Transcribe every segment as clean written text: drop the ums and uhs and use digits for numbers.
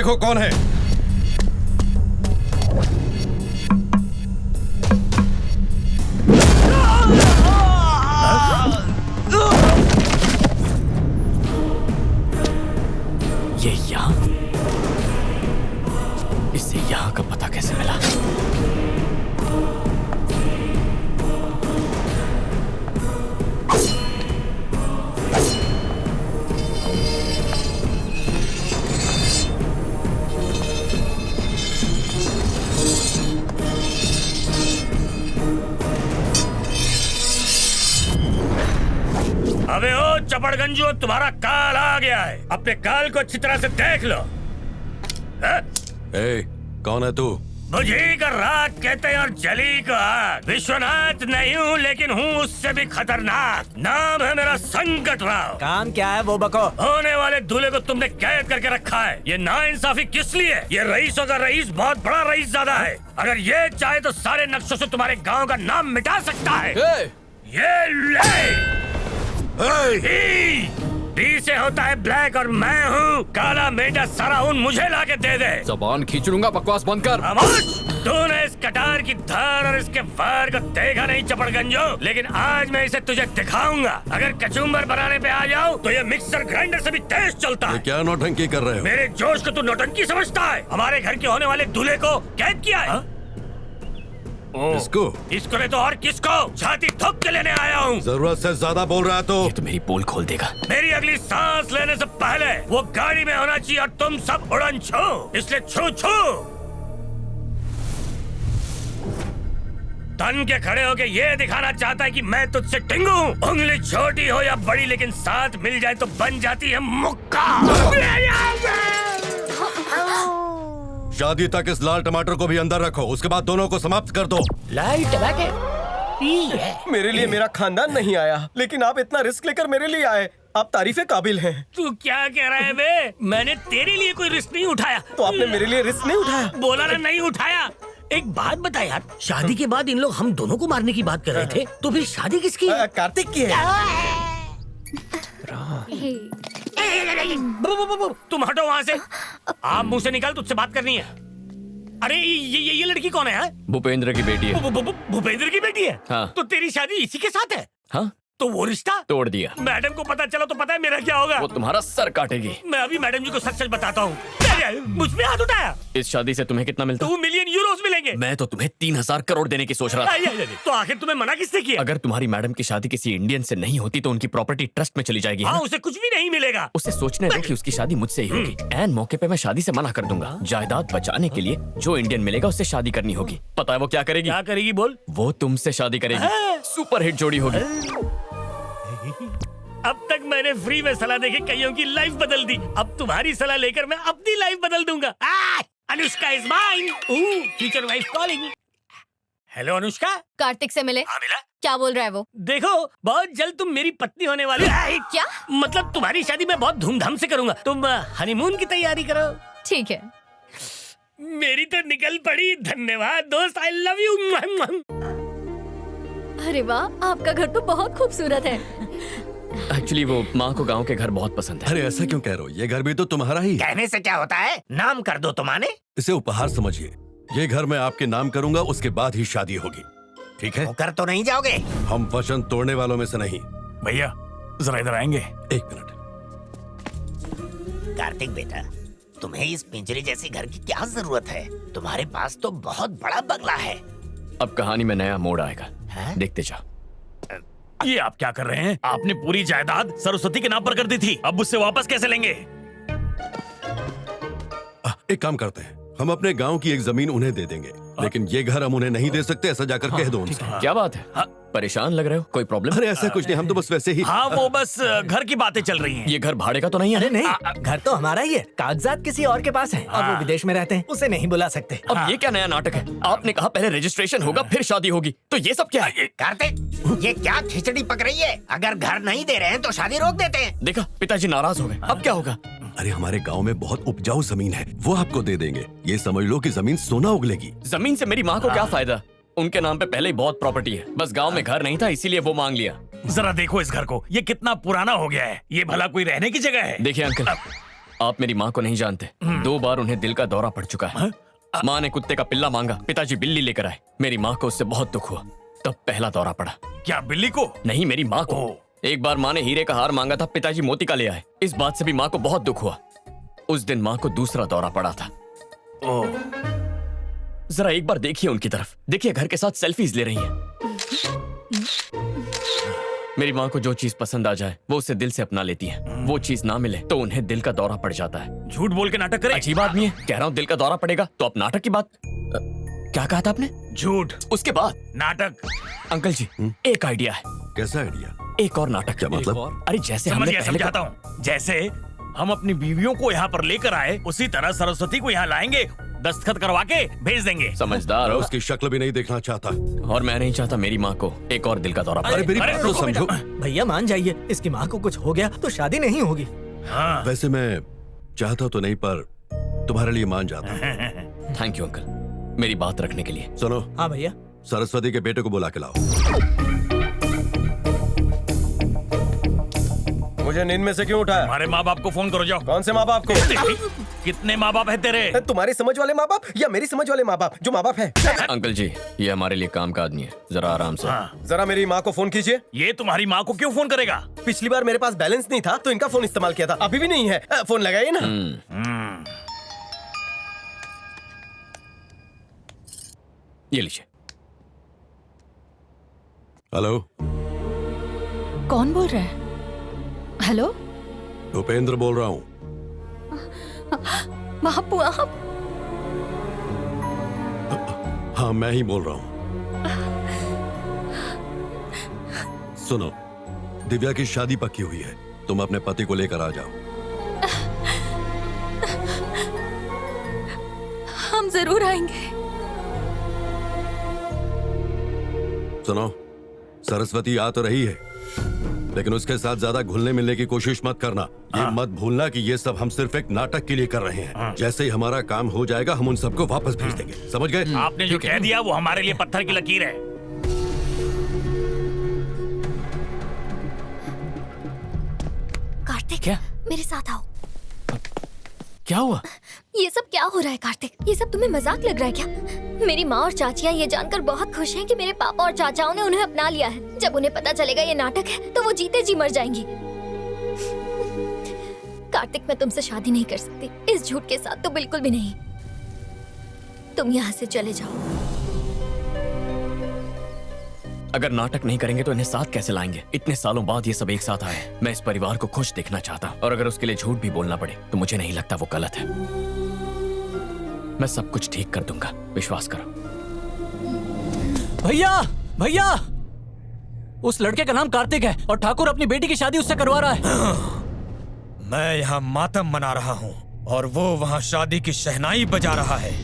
देखो कौन है। ये यहाँ? इससे यहाँ का पता कैसे मिला? अबे ओ चपड़गंजू, तुम्हारा काल आ गया है। अपने काल को अच्छी तरह से देख लो। ए, कौन है तू? बुझी का रात कहते हैं और जली को आग। विश्वनाथ नहीं हूँ, लेकिन हूँ उससे भी खतरनाक। नाम है मेरा संकट राव। काम क्या है वो बको? होने वाले दूल्हे को तुमने कैद करके रखा है। ये नाइंसाफी किस लिए? ये रईसों का रईस बहुत बड़ा रईस ज्यादा है। अगर ये चाहे तो सारे नक्शों से तुम्हारे गाँव का नाम मिटा सकता है। ये ले डी से होता है ब्लैक और मैं हूँ काला। बेटा सारा ऊन मुझे लाके दे दे। ज़बान खींच लूंगा, बकवास बंद कर। तूने इस कटार की धार और इसके वार को देखा नहीं चपड़गंजो, लेकिन आज मैं इसे तुझे दिखाऊंगा। अगर कचुम्बर बनाने पे आ जाओ तो ये मिक्सर ग्राइंडर से भी तेज चलता है। क्या नौटंकी कर रहे हो? मेरे जोश को तू नौटंकी समझता है? हमारे घर के होने वाले दूल्हे को कैद किया है। इसको नहीं तो और किसको? छाती ठोक के लेने आया हूँ। जरूरत से ज्यादा बोल रहा है तो ये तो मेरी पोल खोल देगा। मेरी अगली सांस लेने से पहले वो गाड़ी में होना चाहिए और तुम सब उड़न छू। इसलिए छू छू तन के खड़े होके ये दिखाना चाहता है कि मैं तुझसे टिंगू। उंगली छोटी हो या बड़ी, लेकिन साथ मिल जाए तो बन जाती है मुक्का। शादी तक इस लाल टमाटर को भी अंदर रखो, उसके बाद दोनों को समाप्त कर दो। लाल टमाटर? मेरे लिए मेरा खानदान नहीं आया, लेकिन आप इतना रिस्क लेकर मेरे लिए आए। आप तारीफे काबिल हैं। तू क्या कह रहा है बे? मैंने तेरे लिए कोई रिस्क नहीं उठाया। तो आपने मेरे लिए रिस्क नहीं उठाया? बोला ना नहीं उठाया। एक बात बता यार, शादी के बाद इन लोग हम दोनों को मारने की बात कर रहे थे, तो फिर शादी किसकी? कार्तिक की है। तुम हटो वहाँ से। आप मुंह से निकाल, तुझसे बात करनी है। अरे ये लड़की कौन है? भूपेंद्र की बेटी है। भूपेंद्र की बेटी है? हाँ। तो तेरी शादी इसी के साथ है? हाँ। तो वो रिश्ता तोड़ दिया। मैडम को पता चला तो पता है मेरा क्या होगा? वो तुम्हारा सर काटेगी। मैं अभी मैडम जी को सच सच बताता हूँ। मुझ पे हाथ उठाया। इस शादी से तुम्हें कितना मिलता? 2 मिलियन यूरोस मिलेंगे। मैं तो तुम्हें 3000 करोड़ देने की सोच रहा था। तो आखिर तुम्हें मना किसने किया? अगर तुम्हारी मैडम की शादी किसी इंडियन से नहीं होती तो उनकी प्रॉपर्टी ट्रस्ट में चली जाएगी। हाँ, उसे कुछ भी नहीं मिलेगा। उसे सोचने दो कि उसकी शादी मुझसे ही होगी। एन मौके पे मैं शादी से मना कर दूंगा। जायदाद बचाने के लिए जो इंडियन मिलेगा उससे शादी करनी होगी। पता है वो क्या करेगी? क्या करेगी बोल? वो तुमसे शादी करेगी। सुपर हिट जोड़ी होगी। अब तक मैंने फ्री में सलाह देके कईयों की लाइफ बदल दी। अब तुम्हारी सलाह लेकर मैं अपनी लाइफ बदल दूंगा। Anushka is mine. Future wife calling. Hello Anushka. Kartik से मिले? हाँ मिला। क्या बोल रहा है वो? देखो बहुत जल्द तुम मेरी पत्नी होने वाली हो। क्या? मतलब तुम्हारी शादी मैं बहुत धूमधाम से करूंगा। तुम हनीमून की तैयारी करो। ठीक है। मेरी तो निकल पड़ी। धन्यवाद दोस्त, आई लव यू। अरे वाह, आपका घर तो बहुत खूबसूरत है। एक्चुअली वो माँ को गांव के घर बहुत पसंद है। अरे ऐसा क्यों कह रहे हो? ये घर भी तो तुम्हारा ही है। कहने से क्या होता है? नाम कर दो तुम्हारे। इसे उपहार समझिए। ये घर मैं आपके नाम करूंगा, उसके बाद ही शादी होगी। ठीक है? कर तो नहीं जाओगे? हम वचन तोड़ने वालों में से नहीं। भैया जरा इधर आएंगे? 1 मिनट। कार्तिक बेटा, तुम्हें इस पिंजरे जैसी घर की क्या जरूरत है? तुम्हारे पास तो बहुत बड़ा बंगला है। अब कहानी में नया मोड़ आएगा। देखते जाओ। ये आप क्या कर रहे हैं? आपने पूरी जायदाद सरस्वती के नाम पर कर दी थी, अब उससे वापस कैसे लेंगे? एक काम करते हैं, हम अपने गांव की एक जमीन उन्हें दे देंगे, लेकिन ये घर हम उन्हें नहीं दे सकते। ऐसा जाकर कह दो उनसे। क्या बात है? परेशान लग रहे हो? कोई प्रॉब्लम? अरे ऐसा कुछ नहीं, हम तो बस वैसे ही। हाँ, वो बस घर की बातें चल रही हैं। ये घर भाड़े का तो नहीं है? अरे नहीं, घर तो हमारा ही है। कागजात किसी और के पास है और वो विदेश में रहते हैं, उसे नहीं बुला सकते। अब ये क्या नया नाटक है? आपने कहा पहले रजिस्ट्रेशन होगा फिर शादी होगी, तो ये सब क्या है? कार्तिक, ये क्या खिचड़ी पक रही है? अगर घर नहीं दे रहे हैं तो शादी रोक देते हैं। देखा, पिताजी नाराज हो गए। अब क्या होगा? अरे हमारे गांव में बहुत उपजाऊ जमीन है, वो आपको दे देंगे। ये समझ लो कि जमीन सोना उगलेगी। जमीन से मेरी माँ को क्या फायदा? उनके नाम पे पहले ही बहुत प्रॉपर्टी है। बस गांव में घर नहीं था इसीलिए वो मांग लिया। जरा देखो इस घर को, ये कितना पुराना हो गया है। ये भला कोई रहने की जगह है? देखिए अंकल, आप मेरी माँ को नहीं जानते। 2 बार उन्हें दिल का दौरा पड़ चुका है। माँ ने कुत्ते का पिल्ला मांगा, पिताजी बिल्ली लेकर आए। मेरी माँ को उससे बहुत दुख हुआ, तब पहला दौरा पड़ा। क्या बिल्ली को? नहीं, मेरी माँ को। एक बार माँ ने हीरे का हार मांगा था, पिताजी मोती का ले आए। इस बात से भी माँ को बहुत दुख हुआ। उस दिन माँ को दूसरा दौरा पड़ा था। जरा एक बार देखिए उनकी तरफ, देखिए घर के साथ सेल्फीज ले रही हैं। मेरी माँ को जो चीज पसंद आ जाए वो उसे दिल से अपना लेती है। वो चीज ना मिले तो उन्हें दिल का दौरा पड़ जाता है। झूठ बोल के नाटक करे। अजीब आदमी है। कह रहा हूँ दिल का दौरा पड़ेगा तो आप नाटक की बात। क्या कहा था आपने? झूठ। उसके बाद नाटक। अंकल जी, एक आइडिया है। कैसा आइडिया? एक और नाटक। क्या मतलब? अरे जैसे समझ हमने गया, पहले समझाता हूँ। जैसे हम अपनी बीवियों को यहाँ पर लेकर आए, उसी तरह सरस्वती को यहाँ लाएंगे, दस्तखत करवा के भेज देंगे। समझदार मैं हो। उसकी शक्ल भी नहीं देखना चाहता। और मैं नहीं चाहता मेरी माँ को एक और दिल का दौरा अरे पड़े। मेरी अरे, बात तो रुको समझो। भैया मान जाइए, इसकी माँ को कुछ हो गया तो शादी नहीं होगी। हाँ। वैसे मैं चाहता तो नहीं, पर तुम्हारे लिए मान जाता। थैंक यू अंकल, मेरी बात रखने के लिए। सुनो, हाँ भैया। सरस्वती के बेटे को बुला के लाओ। मुझे नींद में से क्यों उठाया? हमारे माँ बाप को फोन करो, जाओ। कौन से माँ बाप को? कितने माँ बाप है तेरे? तुम्हारी समझ वाले माँ बाप या मेरी समझ वाले माँ बाप? जो माँ बाप है। अंकल जी, ये हमारे लिए काम का आदमी है, जरा आराम से। हाँ। जरा मेरी माँ को फोन कीजिए। ये तुम्हारी माँ को क्यों फोन करेगा? पिछली बार मेरे पास बैलेंस नहीं था तो इनका फोन इस्तेमाल किया था, अभी भी नहीं है। फोन लगाइए ना। ये लीजिए। हेलो, कौन बोल रहा है? हेलो, भूपेंद्र बोल रहा हूँ। बापू आप? हाँ, मैं ही बोल रहा हूँ। सुनो, दिव्या की शादी पक्की हुई है, तुम अपने पति को लेकर आ जाओ। हम जरूर आएंगे। सुनो, सरस्वती आ तो रही है, लेकिन उसके साथ ज्यादा घुलने मिलने की कोशिश मत करना। ये मत भूलना कि ये सब हम सिर्फ एक नाटक के लिए कर रहे हैं। जैसे ही हमारा काम हो जाएगा हम उन सबको वापस भेज देंगे, समझ गए? आपने जो कह दिया वो हमारे लिए पत्थर की लकीर है। कार्तिक, क्या? मेरे साथ आओ। क्या हुआ? ये सब क्या हो रहा है कार्तिक? ये सब तुम्हें मजाक लग रहा है क्या? मेरी माँ और चाचियाँ ये जानकर बहुत खुश हैं कि मेरे पापा और चाचाओं ने उन्हें अपना लिया है। जब उन्हें पता चलेगा ये नाटक है तो वो जीते जी मर जाएंगी। कार्तिक, मैं तुमसे शादी नहीं कर सकती, इस झूठ के साथ तो बिल्कुल भी नहीं। तुम यहाँ से चले जाओ। अगर नाटक नहीं करेंगे तो इन्हें साथ कैसे लाएंगे? इतने सालों बाद ये सब एक साथ आए। मैं इस परिवार को खुश देखना चाहता हूँ, और अगर उसके लिए झूठ भी बोलना पड़े तो मुझे नहीं लगता वो गलत है। मैं सब कुछ ठीक कर दूंगा, विश्वास करो। भैया भैया, उस लड़के का नाम कार्तिक है और ठाकुर अपनी बेटी की शादी उससे करवा रहा है। मैं यहाँ मातम मना रहा हूँ और वो वहाँ शादी की शहनाई बजा रहा है।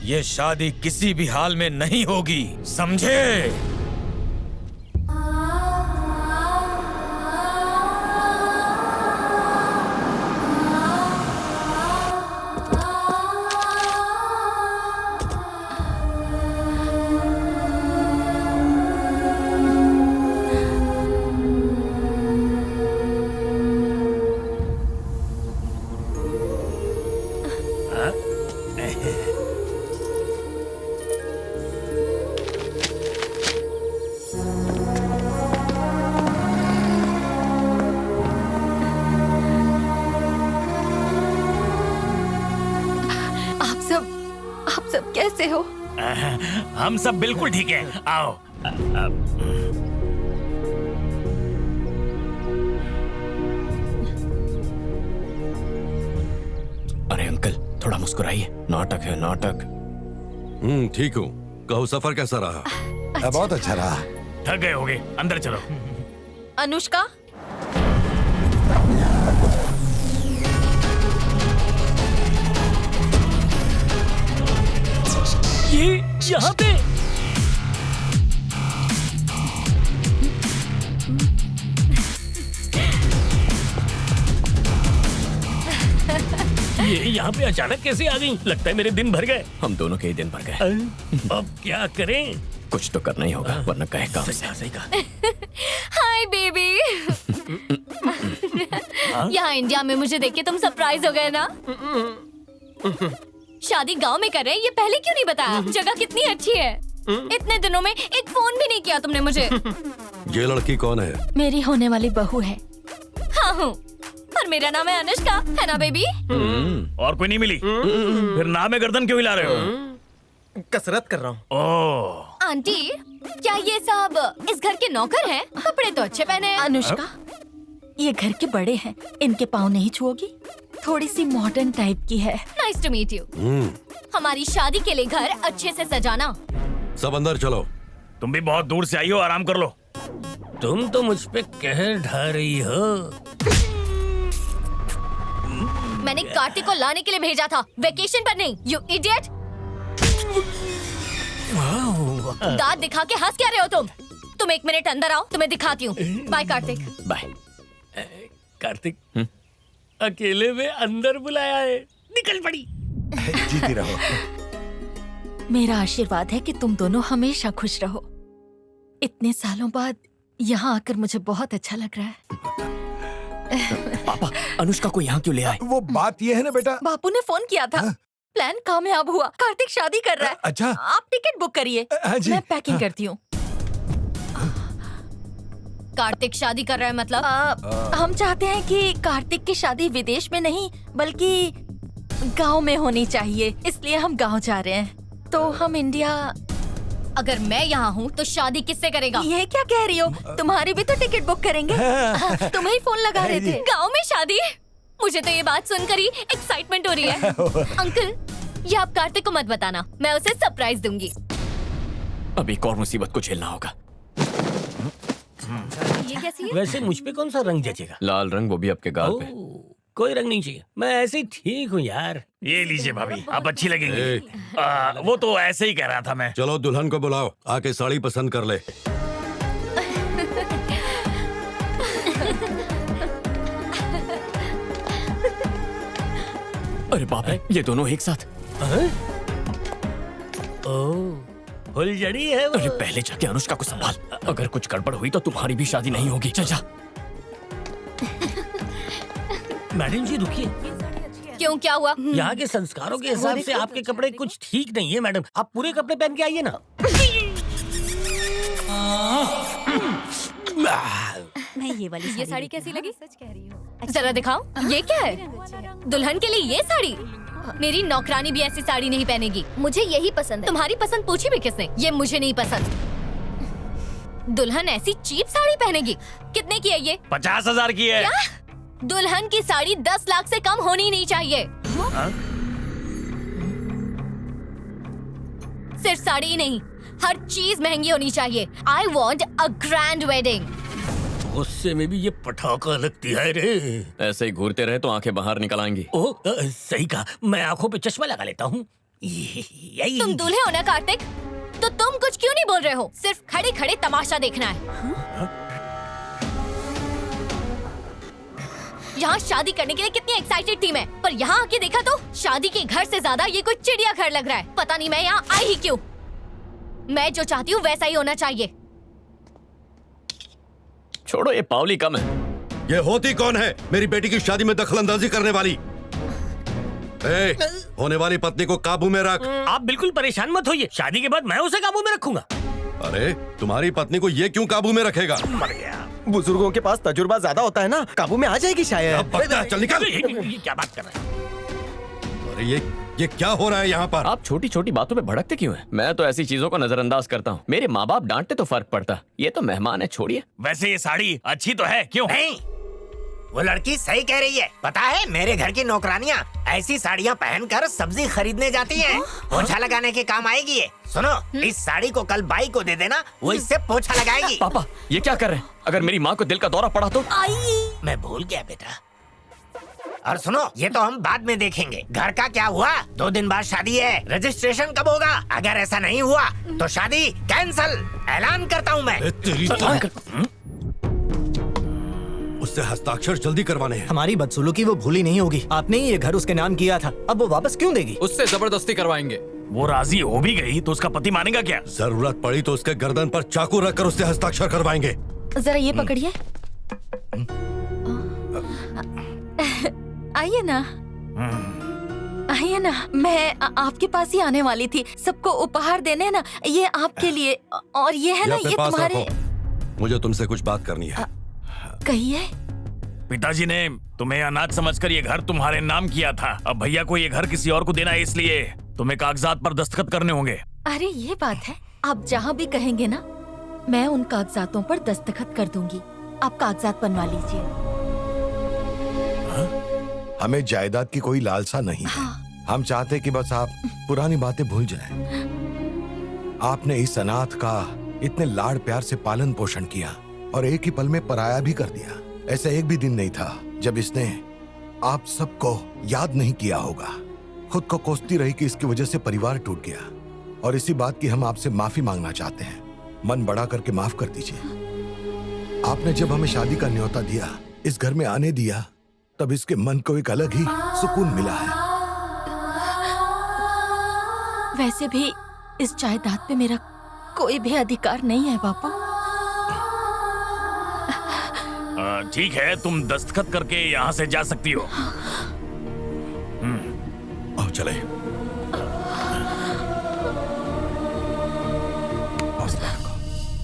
ये शादी किसी भी हाल में नहीं होगी, समझे? आप सब कैसे हो? हम सब बिल्कुल ठीक है। आओ। अरे अंकल, थोड़ा मुस्कुराइए, नाटक है नाटक। ठीक हूँ। कहो, सफर कैसा रहा? बहुत अच्छा रहा। थक गए होगे, अंदर चलो। अनुष्का, ये यहाँ पे? ये यहाँ पे अचानक कैसे आ गई? लगता है मेरे दिन भर गए। हम दोनों के ही दिन भर गए। अब क्या करें? कुछ तो करना ही होगा, वरना कहे काम से। सही कहा। Hi baby. यहाँ इंडिया में मुझे देख के तुम सरप्राइज हो गए ना? शादी गांव में कर रहे हैं, ये पहले क्यों नहीं बताया? जगह कितनी अच्छी है। इतने दिनों में एक फोन भी नहीं किया तुमने मुझे। ये लड़की कौन है? मेरी होने वाली बहू है। हाँ हूँ, और मेरा नाम है अनुष्का, है ना बेबी? और कोई नहीं मिली? फिर नाम में गर्दन क्यों हिला रहे हो? कसरत कर रहा हूँ। ओह, आंटी, क्या ये सब इस घर के नौकर हैं? कपड़े तो अच्छे पहने हैं। अनुष्का, ये घर के बड़े हैं, इनके पाँव नहीं छुओगी? थोड़ी सी मॉडर्न टाइप की है। Nice to meet you. हमारी शादी के लिए घर अच्छे से सजाना। सब अंदर चलो। तुम भी बहुत दूर से आई हो, आराम कर लो। तुम तो मुझ पे कहर ढा रही हो। मैंने कार्तिक को लाने के लिए भेजा था, वेकेशन पर नहीं। You idiot. दांत दिखा के हंस क्या रहे हो तुम? तुम 1 मिनट अंदर आओ, तुम्हें दिखाती हूँ। बाय कार्तिक। बाय। कार्तिक, अकेले में अंदर बुलाया है, निकल पड़ी। जीती रहो। मेरा आशीर्वाद है कि तुम दोनों हमेशा खुश रहो। इतने सालों बाद यहाँ आकर मुझे बहुत अच्छा लग रहा है। पापा, अनुष्का को यहाँ क्यों ले आए? वो बात ये है ना बेटा। बापू ने फोन किया था। प्लान कामयाब हुआ। कार्तिक शादी कर रहा है। अच्छा। आप टिकट बुक करिए, हाँ जी। मैं पैकिंग करती हूँ। कार्तिक शादी कर रहा है मतलब? हम चाहते हैं कि कार्तिक की शादी विदेश में नहीं बल्कि गांव में होनी चाहिए, इसलिए हम गांव जा रहे हैं। तो हम इंडिया। अगर मैं यहाँ हूँ तो शादी किससे करेगा? ये क्या कह रही हो? तुम्हारी भी तो टिकट बुक करेंगे। तुम्हें ही फोन लगा रहे थे। गांव में शादी? मुझे तो ये बात सुनकर ही एक्साइटमेंट हो रही है। अंकल, ये आप कार्तिक को मत बताना, मैं उसे सरप्राइज दूंगी। अब एक और मुसीबत को झेलना होगा। ये कैसी है? वैसे मुझ पे कौन सा रंग जचेगा? लाल रंग, वो भी आपके गाल पे। कोई रंग नहीं चाहिए, मैं ऐसे ही ठीक हूँ यार। ये लीजिए भाभी, आप अच्छी लगेंगी। ए। वो तो ऐसे ही कह रहा था मैं। चलो दुल्हन को बुलाओ, आके साड़ी पसंद कर ले। अरे बाप रे, ये दोनों एक साथ। ओह, फुलझड़ी है वो। अरे पहले जाके अनुष्का को संभाल, अगर कुछ गड़बड़ हुई तो तुम्हारी भी शादी नहीं होगी। चल जा। मैडम जी रुकिए, क्यों, क्या हुआ? यहाँ के संस्कारों के हिसाब से आपके कपड़े कुछ ठीक नहीं है मैडम। आप पूरे कपड़े पहन के आइए ना। मैं ये वाली ये साड़ी कैसी लगी? सच कह रही हूँ। जरा दिखाओ, ये क्या है? दुल्हन के लिए ये साड़ी? मेरी नौकरानी भी ऐसी साड़ी नहीं पहनेगी। मुझे यही पसंद है। तुम्हारी पसंद पूछी भी किसने? ये मुझे नहीं पसंद। दुल्हन ऐसी चीप साड़ी पहनेगी? कितने की है ये? 50,000 की है। क्या? दुल्हन की साड़ी 10 लाख से कम होनी नहीं चाहिए। सिर्फ साड़ी ही नहीं, हर चीज महंगी होनी चाहिए। I want a grand wedding. गुस्से में भी ये पटाखा लगती है रे। ऐसे ही घूरते रहे तो आंखें बाहर निकल आएंगी। ओह, सही कहा, मैं आंखों पे चश्मा लगा लेता हूँ। यही। तुम दूल्हे हो ना कार्तिक, तो तुम कुछ क्यों नहीं बोल रहे हो? सिर्फ खड़े खड़े तमाशा देखना है। यहाँ शादी करने के लिए कितनी एक्साइटेड थी मैं, पर यहाँ आके देखा तो शादी के घर से ज्यादा ये कोई चिड़िया घर लग रहा है। पता नहीं मैं यहाँ आई ही क्यों। मैं जो चाहती हूँ वैसा ही होना चाहिए। छोड़ो, ये पावली कम है। ये होती कौन है मेरी बेटी की शादी में दखलंदाजी करने वाली? ए, होने वाली पत्नी को काबू में रख। आप बिल्कुल परेशान मत होइए, शादी के बाद मैं उसे काबू में रखूंगा। अरे तुम्हारी पत्नी को ये क्यों काबू में रखेगा? मर गया। बुजुर्गों के पास तजुर्बा ज्यादा होता है ना, काबू में आ जाएगी शायद। अब बकता है, चल निकल। ये क्या बात कर रहे हैं? अरे ये क्या हो रहा है यहाँ पर? आप छोटी छोटी बातों पे भड़कते क्यों हैं? मैं तो ऐसी चीजों को नजरअंदाज करता हूँ। मेरे माँ बाप डांटते तो फर्क पड़ता। ये तो मेहमान है, छोड़िए। वैसे ये साड़ी अच्छी तो है, क्यों? नहीं, वो लड़की सही कह रही है। पता है, मेरे घर की नौकरानियाँ ऐसी साड़ियाँ पहनकर सब्जी खरीदने जाती हैं। पोछा लगाने के काम आएगी ये। सुनो, इस साड़ी को कल बाई को दे देना, वो इससे पोछा लगाएगी। पापा, ये क्या कर रहे हैं? अगर मेरी माँ को दिल का दौरा पड़ा तो? मैं भूल गया बेटा। और सुनो, ये तो हम बाद में देखेंगे। घर का क्या हुआ? 2 दिन बाद शादी है, रजिस्ट्रेशन कब होगा? अगर ऐसा नहीं हुआ तो शादी कैंसल। ऐलान करता हूँ मैं। तेरी उससे हस्ताक्षर जल्दी करवाने हैं। हमारी बदसलूकी वो भूली नहीं होगी। आपने ही ये घर उसके नाम किया था, अब वो वापस क्यों देगी? उससे जबरदस्ती करवाएंगे। वो राजी हो भी गई तो उसका पति मानेगा क्या? जरूरत पड़ी तो उसके गर्दन पर चाकू रखकर उससे हस्ताक्षर करवाएंगे। जरा ये पकड़िए। आइए ना, आइए ना। मैं आपके पास ही आने वाली थी, सबको उपहार देने ना। ये आपके लिए, और ये है ना, अपने ये पास तुम्हारे। रखो। मुझे तुमसे कुछ बात करनी है। कहिए। पिताजी ने तुम्हें अनाथ समझकर ये घर तुम्हारे नाम किया था। अब भैया को ये घर किसी और को देना है, इसलिए तुम्हें कागजात पर दस्तखत करने होंगे। अरे ये बात है, आप जहाँ भी कहेंगे ना, मैं उन कागजातों पर दस्तखत कर दूंगी। आप कागजात बनवा लीजिए। हमें जायदाद की कोई लालसा नहीं है। हम चाहते कि बस आप पुरानी बातें भूल जाएं। आपने इस अनाथ का इतने लाड़ प्यार से पालन पोषण किया और एक ही पल में पराया भी कर दिया। ऐसा एक भी दिन नहीं था जब इसने आप सबको याद नहीं किया होगा। खुद को कोसती रही कि इसकी वजह से परिवार टूट गया, और इसी बात की हम आपसे माफी मांगना चाहते हैं। मन बड़ा करके माफ कर दीजिए। आपने जब हमें शादी का न्योता दिया, इस घर में आने दिया, तब इसके मन को एक अलग ही सुकून मिला है। वैसे भी इस जायदाद पे मेरा कोई भी अधिकार नहीं है बापू। ठीक है, तुम दस्तखत करके यहाँ से जा सकती हो। आओ चले।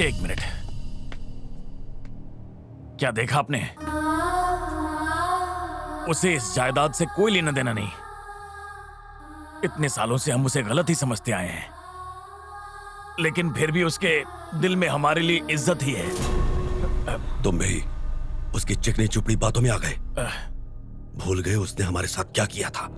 एक मिनट, क्या देखा आपने? उसे इस जायदाद से कोई लेना देना नहीं। इतने सालों से हम उसे गलत ही समझते आए हैं, लेकिन फिर भी उसके दिल में हमारे लिए इज्जत ही है। तुम भी उसकी चिकनी चुपड़ी बातों में आ गए। भूल गए उसने हमारे साथ क्या किया था।